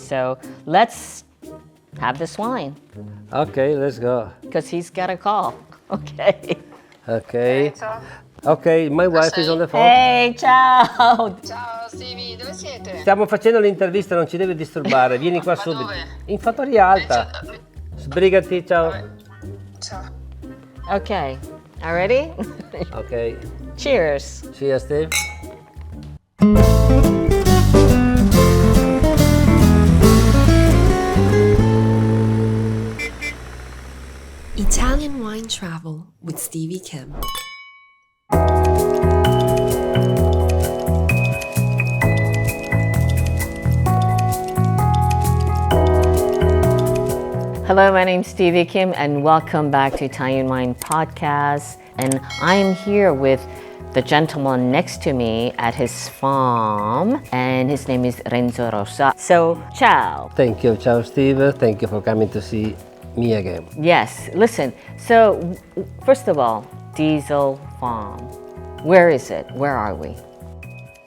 So let's have this wine. Okay, let's go. Because he's got a call. Okay. Okay. Ok, my wife is on the phone. Hey, ciao! Ciao Stevie, dove siete? Stiamo facendo l'intervista, non ci deve disturbare. Vieni qua Ma subito. dove? In fattoria alta. Sbrigati, ciao. Ciao. Okay, are ready? Ok. Cheers. Cheers, Steve. Italian Wine Travel with Stevie Kim. Hello, my name's Stevie Kim and welcome back to Italian Wine Podcast. And I'm here with the gentleman next to me at his farm and his name is Renzo Rosso. So, ciao. Thank you, ciao Steve. Thank you for coming to see me again. Yes, listen, so first of all, Diesel Farm. Where is it? Where are we?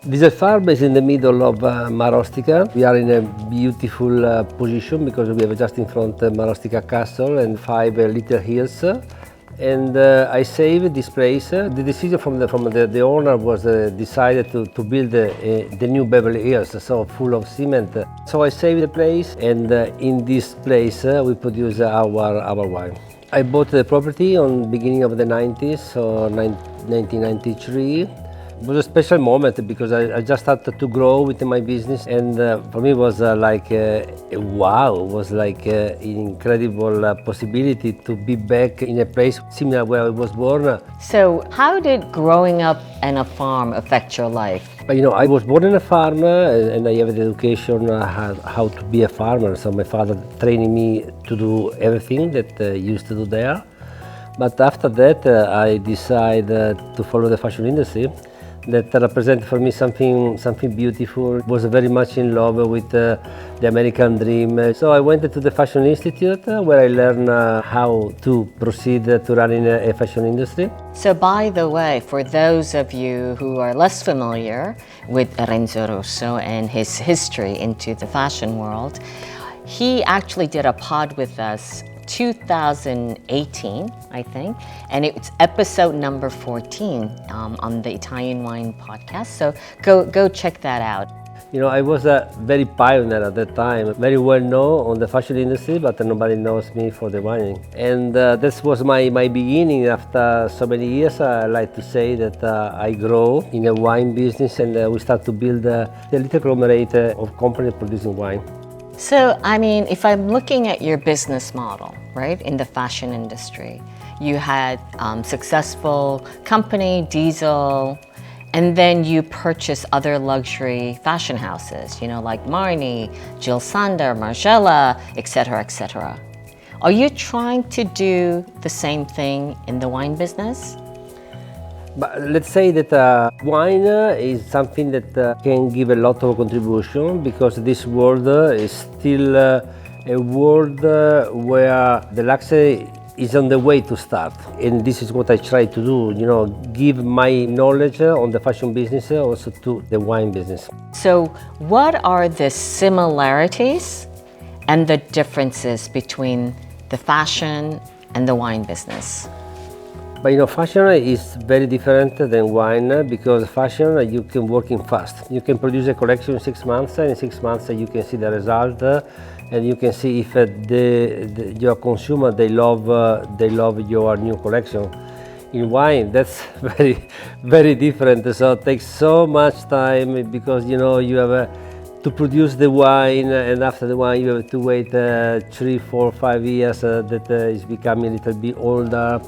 Diesel Farm is in the middle of Marostica. We are in a beautiful position because we have just in front Marostica Castle and 5 little hills. And I saved this place. The decision from the owner was decided to build the new Beverly Hills, so full of cement. So I saved the place, and in this place we produce our wine. I bought the property on beginning of the 90s, so 1993. It was a special moment because I just started to grow with my business, and for me it was like wow, it was like an incredible possibility to be back in a place similar where I was born. So, how did growing up in a farm affect your life? But, you know, I was born in a farm and I have the education how to be a farmer. So my father training me to do everything that I used to do there. But after that, I decided to follow the fashion industry. That represented for me something beautiful. Was very much in love with the American dream. So I went to the Fashion Institute where I learned how to proceed to run in a fashion industry. So, by the way, for those of you who are less familiar with Renzo Rosso and his history into the fashion world, he actually did a pod with us 2018, I think, and it's episode number 14 on the Italian Wine Podcast. So go check that out. You know, I was a very pioneer at that time, very well known on the fashion industry, but nobody knows me for the wine. And this was my beginning. After so many years, I like to say that I grow in a wine business, and we start to build a little conglomerate of companies producing wine. So, I mean, if I'm looking at your business model, right, in the fashion industry, you had successful company, Diesel, and then you purchase other luxury fashion houses, you know, like Marni, Jill Sander, Margiela, etc., etc. Are you trying to do the same thing in the wine business? But let's say that wine is something that can give a lot of contribution because this world is still a world where the luxury is on the way to start. And this is what I try to do, you know, give my knowledge on the fashion business also to the wine business. So, what are the similarities and the differences between the fashion and the wine business? But you know, fashion is very different than wine because fashion you can work in fast. You can produce a collection in 6 months, and in 6 months you can see the result, and you can see if your consumer they love your new collection. In wine, that's very different. So it takes so much time because you know you have to produce the wine, and after the wine you have to wait 3, 4, 5 years that is becoming a little bit older.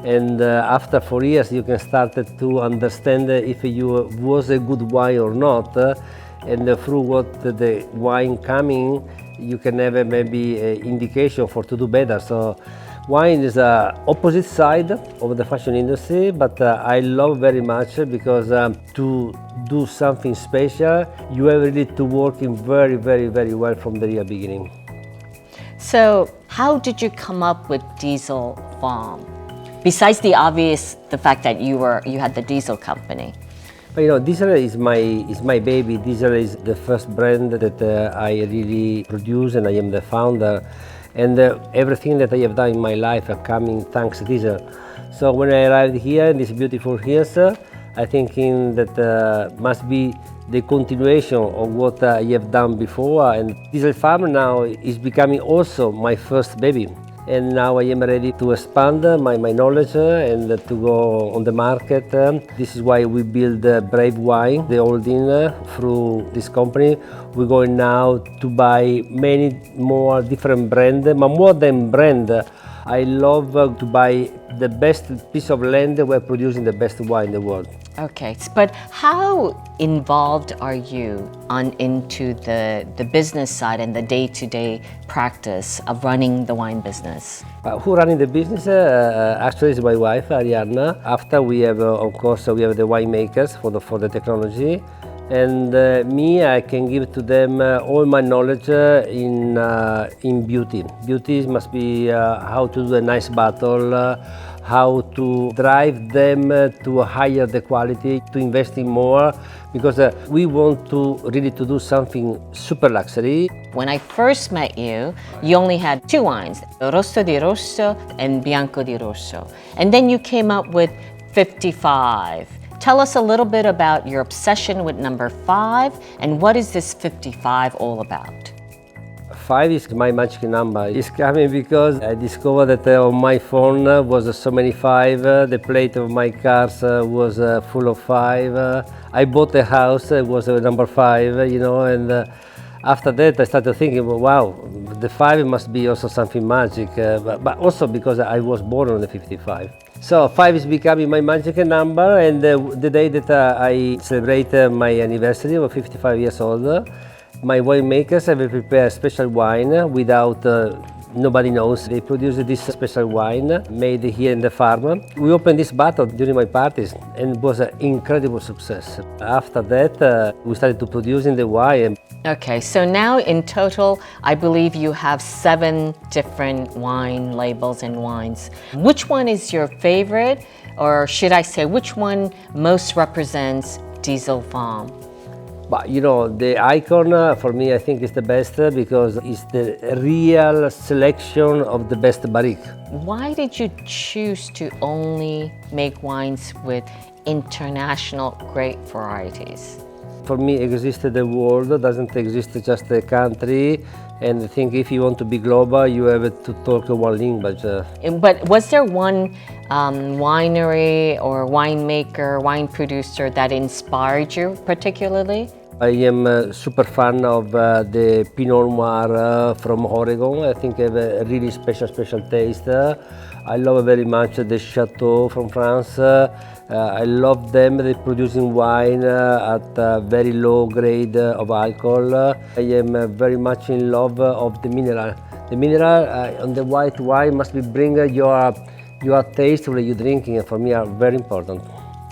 And after 4 years you can start to understand if you was a good wine or not, and through what the wine coming you can have maybe an indication for to do better. So wine is the opposite side of the fashion industry, but I love very much because to do something special you have really to work in very well from the real beginning. So how did you come up with Diesel Farm? Besides the obvious, the fact that you had the diesel company. But, Diesel is my baby. Diesel is the first brand that I really produce, and I am the founder. And everything that I have done in my life are coming thanks to Diesel. So when I arrived here in this beautiful hills, I thinking that must be the continuation of what I have done before. And Diesel Farm now is becoming also my first baby. And now I am ready to expand my knowledge and to go on the market. This is why we build Brave Wine, the holding through this company. We're going now to buy many more different brands, but more than brand, I love to buy the best piece of land where producing the best wine in the world. Okay, but how involved are you into the business side and the day-to-day practice of running the wine business? Who running the business? Actually, is my wife, Arianna. After we have, of course, we have the winemakers for the technology. And me, I can give to them all my knowledge in beauty. Beauty must be how to do a nice bottle, how to drive them to higher the quality, to invest in more, because we want to really to do something super luxury. When I first met you, you only had 2 wines, Rosso di Rosso and Bianco di Rosso. And then you came up with 55. Tell us a little bit about your obsession with number 5 and what is this 55 all about? 5 is my magic number. It's coming because I discovered that on my phone was so many 5. The plate of my cars was full of 5. I bought a house, it was number 5, and after that I started thinking, well, wow, the 5 must be also something magic, but also because I was born on the 55. So 5 is becoming my magic number, and the day that I celebrate my anniversary of 55 years old, my winemakers have prepared special wine without nobody knows. They produce this special wine made here in the farm. We opened this bottle during my parties and it was an incredible success. After that, we started to produce in the wine. Okay, so now in total, I believe you have 7 different wine labels and wines. Which one is your favorite, or should I say, which one most represents Diesel Farm? But the icon for me, I think is the best because it's the real selection of the best barrique. Why did you choose to only make wines with international great varieties? For me, exists the world, doesn't exist just a country. And I think if you want to be global, you have to talk one language. But was there one winery or winemaker, wine producer that inspired you particularly? I am a super fan of the Pinot Noir from Oregon. I think I have a really special taste. I love very much the Chateau from France. I love them. They're producing wine at a very low grade of alcohol. I am very much in love of the mineral. The mineral on the white wine must be bring your taste when you're drinking, and for me are very important.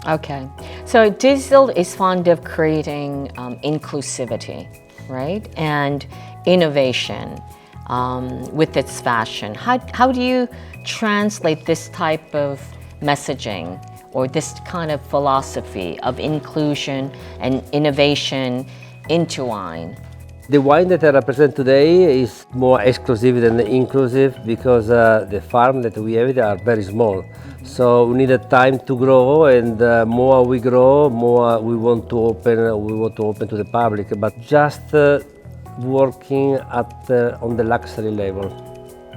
Okay, so Diesel is fond of creating inclusivity, right? And innovation with its fashion. How do you translate this type of messaging or this kind of philosophy of inclusion and innovation into wine? The wine that I represent today is more exclusive than inclusive because the farm that we have are very small. So we need a time to grow, and more we grow, more we want to open. We want to open to the public, but just working on the luxury level.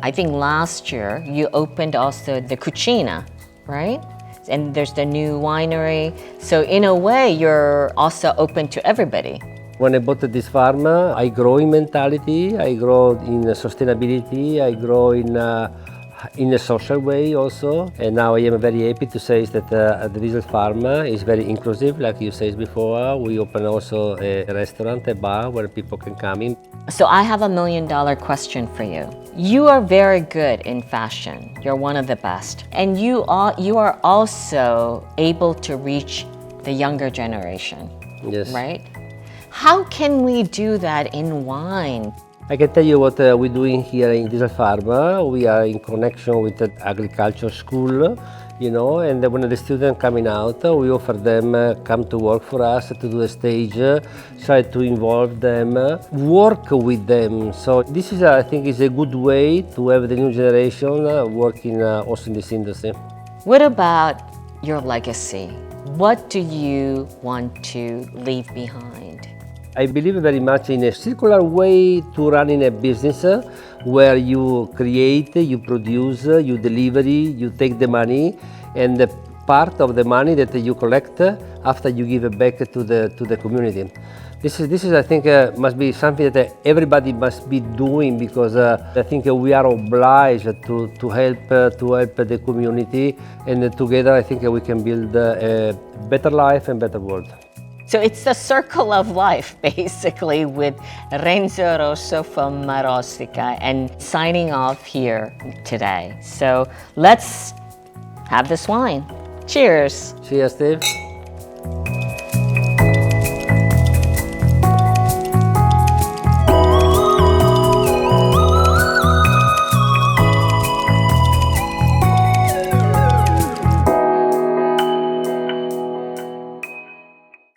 I think last year you opened also the Cucina, right? And there's the new winery. So in a way, you're also open to everybody. When I bought this farm, I grow in mentality, I grow in sustainability, I grow in a social way also. And now I am very happy to say that the Diesel Farm is very inclusive, like you said before. We open also a restaurant, a bar where people can come in. So I have $1 million question for you. You are very good in fashion. You're one of the best. And you are also able to reach the younger generation, Yes. right? How can we do that in wine? I can tell you what we're doing here in Diesel Farm. We are in connection with the agriculture school you know, and then when the students coming out, we offer them come to work for us, to do the stage, try to involve them, work with them. So this is, I think, is a good way to have the new generation working also in this industry. What about your legacy? What do you want to leave behind? I believe very much in a circular way to running a business where you create, you produce, you deliver, you take the money, and the part of the money that you collect after you give it back to the community. This is I think must be something that everybody must be doing, because I think we are obliged to help the community, and together I think we can build a better life and better world. So it's the circle of life, basically, with Renzo Rosso from Marostica and signing off here today. So let's have this wine. Cheers. Cheers, Steve.